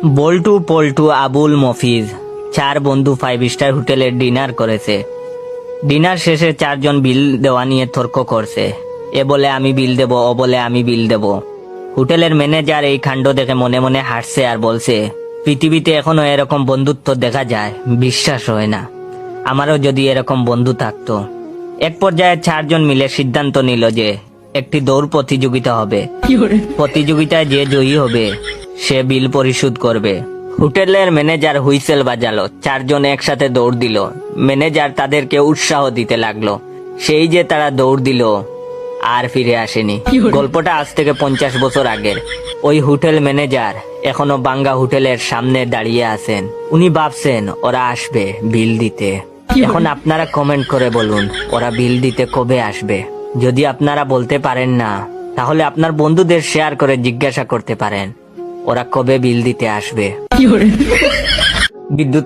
বল্টু পল্টু আবুল মফিজ 4 বন্ধু 5 স্টার হোটেলে ডিনার করেছে। ডিনার শেষে 4 জন বিল দেওয়া নিয়ে তর্ক করছে। এ বলে আমি বিল দেব, ও বলে আমি বিল দেব। হোটেলের ম্যানেজার এই কাণ্ড দেখে মনে মনে হাসছে আর বলছে, পৃথিবীতে এখনো এরকম বন্ধুত্ব দেখা যায়, বিশ্বাস হয় না। আমারও যদি এরকম বন্ধু থাকতো। এক পর্যায়ে 4 জন মিলে সিদ্ধান্ত নিল যে একটি দৌড় প্রতিযোগিতা হবে। প্রতিযোগিতায় যে জয়ী হবে সে বিল পরিশোধ করবে। হোটেলের ম্যানেজার হুইসেল বাজালো, 4 জন একসাথে দৌড় দিল। ম্যানেজার তাদেরকে উৎসাহ দিতে লাগলো। সেই যে তারা দৌড় দিল আর ফিরে আসেনি। গল্পটা আজ থেকে 50 বছর আগের। ওই হোটেল ম্যানেজার এখনো বাঙ্গা হোটেলের সামনে দাঁড়িয়ে আছেন। উনি ভাবছেন ওরা আসবে বিল দিতে। এখন আপনারা কমেন্ট করে বলুন ওরা বিল দিতে কবে আসবে। যদি আপনারা বলতে পারেন না, তাহলে আপনার বন্ধুদের শেয়ার করে জিজ্ঞাসা করতে পারেন ওরা কবে বিল দিতে আসবে। বিদ্যুৎ